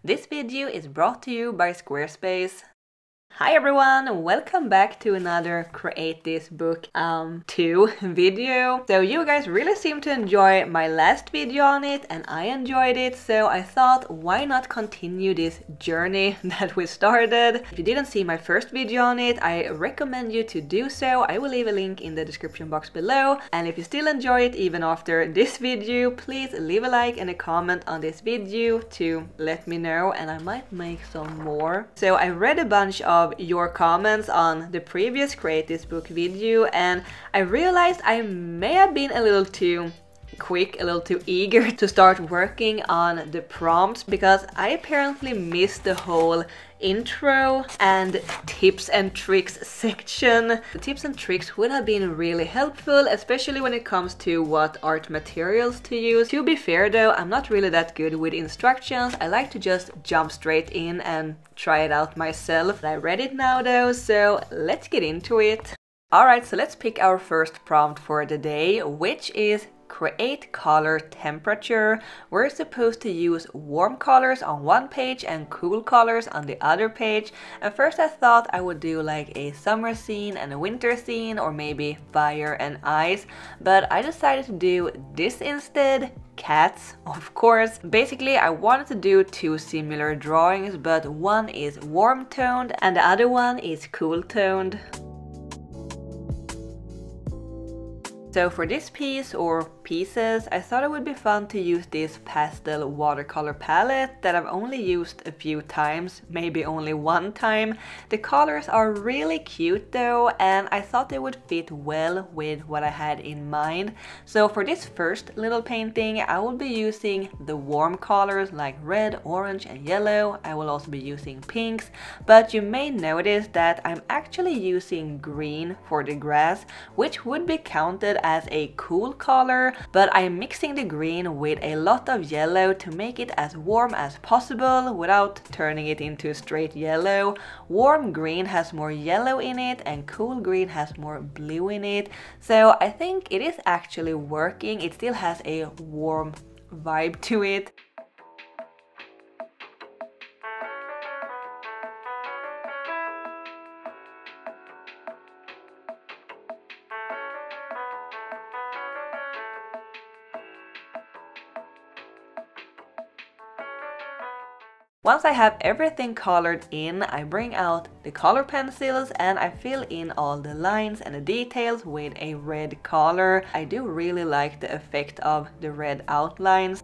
This video is brought to you by Squarespace. Hi everyone, welcome back to another Create This Book 2 video. So you guys really seem to enjoy my last video on it and I enjoyed it, so I thought why not continue this journey that we started. If you didn't see my first video on it, I recommend you to do so. I will leave a link in the description box below, and if you still enjoy it even after this video, please leave a like and a comment on this video to let me know and I might make some more. So I read a bunch of your comments on the previous Create This Book video and I realized I may have been a little too quick, a little too eager to start working on the prompts because I apparently missed the whole intro and tips and tricks section. The tips and tricks would have been really helpful, especially when it comes to what art materials to use. To be fair though, I'm not really that good with instructions. I like to just jump straight in and try it out myself. I read it now though, so let's get into it. Alright, so let's pick our first prompt for the day, which is create color temperature. We're supposed to use warm colors on one page and cool colors on the other page. And first I thought I would do like a summer scene and a winter scene, or maybe fire and ice, but I decided to do this instead. Cats, of course. Basically, I wanted to do two similar drawings, but one is warm toned and the other one is cool toned. So for this piece or pieces, I thought it would be fun to use this pastel watercolor palette that I've only used a few times, maybe only one time. The colors are really cute though, and I thought they would fit well with what I had in mind. So for this first little painting, I will be using the warm colors like red, orange and yellow. I will also be using pinks, but you may notice that I'm actually using green for the grass, which would be counted as a cool color, but I'm mixing the green with a lot of yellow to make it as warm as possible without turning it into straight yellow. Warm green has more yellow in it and cool green has more blue in it, so I think it is actually working. It still has a warm vibe to it. Once I have everything colored in, I bring out the color pencils and I fill in all the lines and the details with a red color. I do really like the effect of the red outlines.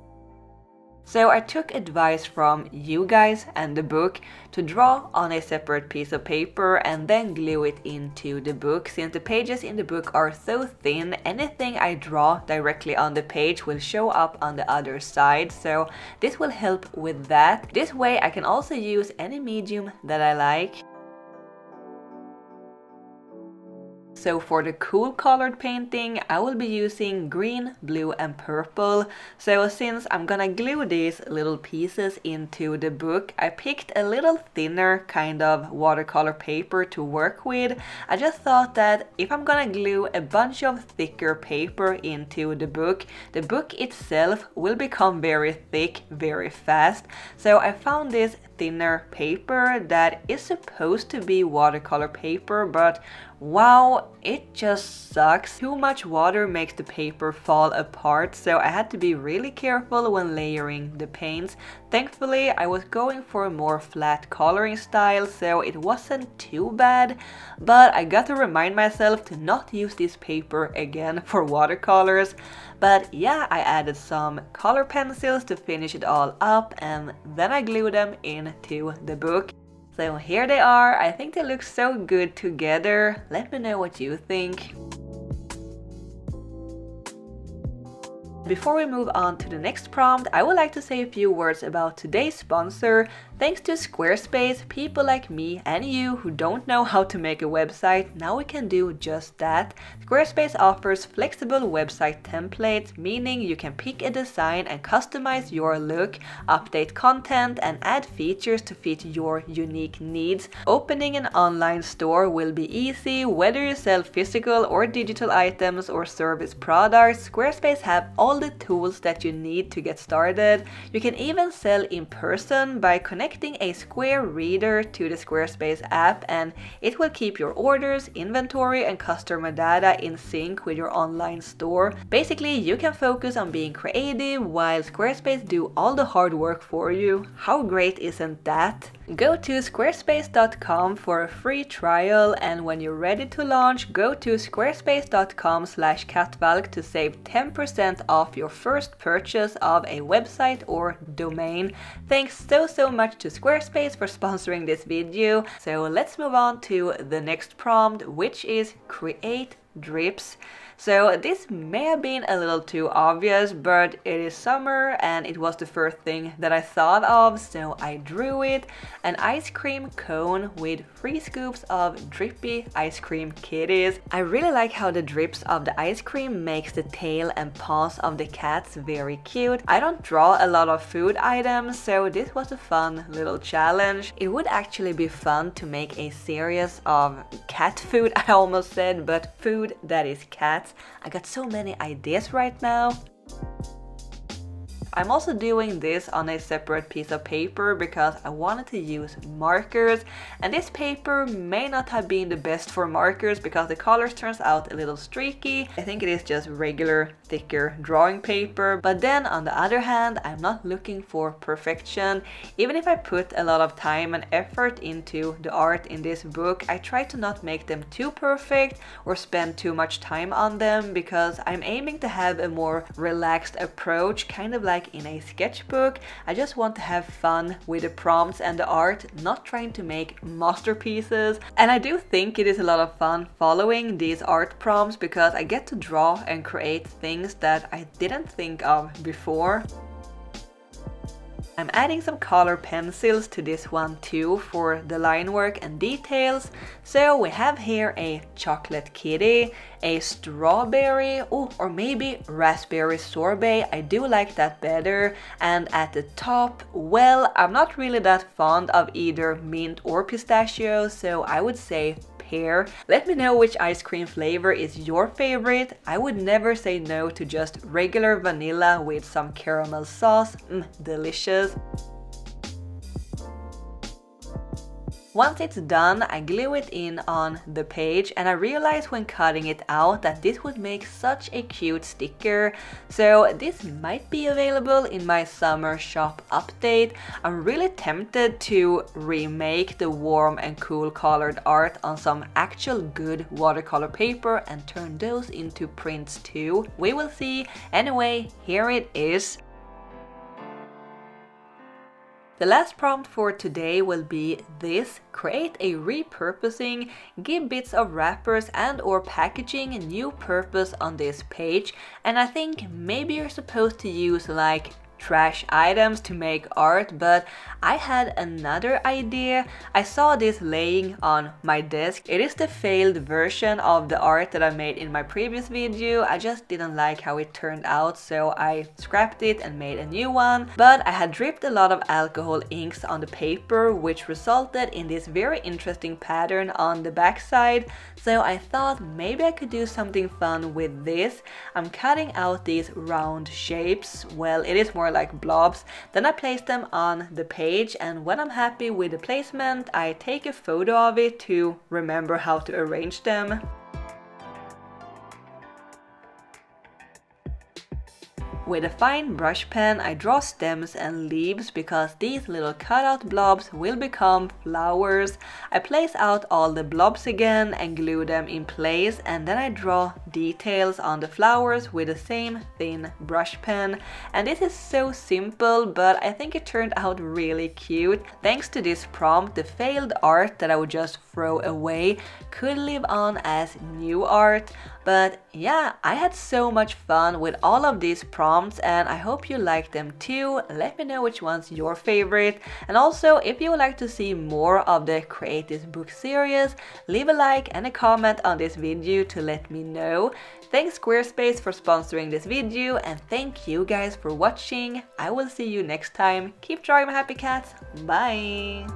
So I took advice from you guys and the book to draw on a separate piece of paper and then glue it into the book. Since the pages in the book are so thin, anything I draw directly on the page will show up on the other side, so this will help with that. This way I can also use any medium that I like. So for the cool colored painting, I will be using green, blue and purple. So since I'm gonna glue these little pieces into the book, I picked a little thinner kind of watercolor paper to work with. I just thought that if I'm gonna glue a bunch of thicker paper into the book itself will become very thick very fast. So I found this thinner paper that is supposed to be watercolor paper, but wow, it just sucks. Too much water makes the paper fall apart, so I had to be really careful when layering the paints. Thankfully, I was going for a more flat coloring style, so it wasn't too bad, but I got to remind myself to not use this paper again for watercolors. But yeah, I added some color pencils to finish it all up and then I glued them into the book. So here they are. I think they look so good together. Let me know what you think. Before we move on to the next prompt, I would like to say a few words about today's sponsor. Thanks to Squarespace, people like me and you who don't know how to make a website, now we can do just that. Squarespace offers flexible website templates, meaning you can pick a design and customize your look, update content and add features to fit your unique needs. Opening an online store will be easy, whether you sell physical or digital items or service products. Squarespace have all all the tools that you need to get started. You can even sell in person by connecting a Square reader to the Squarespace app, and it will keep your orders, inventory and customer data in sync with your online store. Basically, you can focus on being creative while Squarespace do all the hard work for you. How great isn't that? Go to squarespace.com for a free trial, and when you're ready to launch, go to squarespace.com/Kattvalk to save 10% off your first purchase of a website or domain. Thanks so much to Squarespace for sponsoring this video. So let's move on to the next prompt, which is create drips. So this may have been a little too obvious, but it is summer and it was the first thing that I thought of, so I drew it. An ice cream cone with 3 scoops of drippy ice cream kitties. I really like how the drips of the ice cream makes the tail and paws of the cats very cute. I don't draw a lot of food items, so this was a fun little challenge. It would actually be fun to make a series of cat food, I almost said, but food that is cats. I got so many ideas right now. I'm also doing this on a separate piece of paper because I wanted to use markers, and this paper may not have been the best for markers because the colors turns out a little streaky. I think it is just regular thicker drawing paper, but then on the other hand, I'm not looking for perfection. Even if I put a lot of time and effort into the art in this book, I try to not make them too perfect or spend too much time on them because I'm aiming to have a more relaxed approach, kind of like in a sketchbook. I just want to have fun with the prompts and the art, not trying to make masterpieces. And I do think it is a lot of fun following these art prompts because I get to draw and create things that I didn't think of before. I'm adding some color pencils to this one too for the line work and details. So we have here a chocolate kitty, a strawberry, or maybe raspberry sorbet. I do like that better. And at the top, well, I'm not really that fond of either mint or pistachio, so I would say pear. Let me know which ice cream flavor is your favorite. I would never say no to just regular vanilla with some caramel sauce. Delicious. Once it's done, I glue it in on the page, and I realized when cutting it out that this would make such a cute sticker. So this might be available in my summer shop update. I'm really tempted to remake the warm and cool colored art on some actual good watercolor paper and turn those into prints too. We will see. Anyway, here it is. The last prompt for today will be this: create a repurposing, give bits of wrappers and or packaging a new purpose on this page. And I think maybe you're supposed to use like trash items to make art, but I had another idea. I saw this laying on my desk. It is the failed version of the art that I made in my previous video. I just didn't like how it turned out, so I scrapped it and made a new one. But I had dripped a lot of alcohol inks on the paper, which resulted in this very interesting pattern on the back side. So I thought maybe I could do something fun with this. I'm cutting out these round shapes. Well, it is more like blobs. Then I place them on the page, and when I'm happy with the placement, I take a photo of it to remember how to arrange them. With a fine brush pen, I draw stems and leaves because these little cutout blobs will become flowers. I place out all the blobs again and glue them in place, and then I draw details on the flowers with the same thin brush pen. And this is so simple, but I think it turned out really cute. Thanks to this prompt, the failed art that I would just throw away could live on as new art. But yeah, I had so much fun with all of these prompts, and I hope you like them too. Let me know which one's your favorite. And also, if you would like to see more of the Create This Book series, leave a like and a comment on this video to let me know. Thanks Squarespace for sponsoring this video, and thank you guys for watching. I will see you next time. Keep drawing my happy cats. Bye!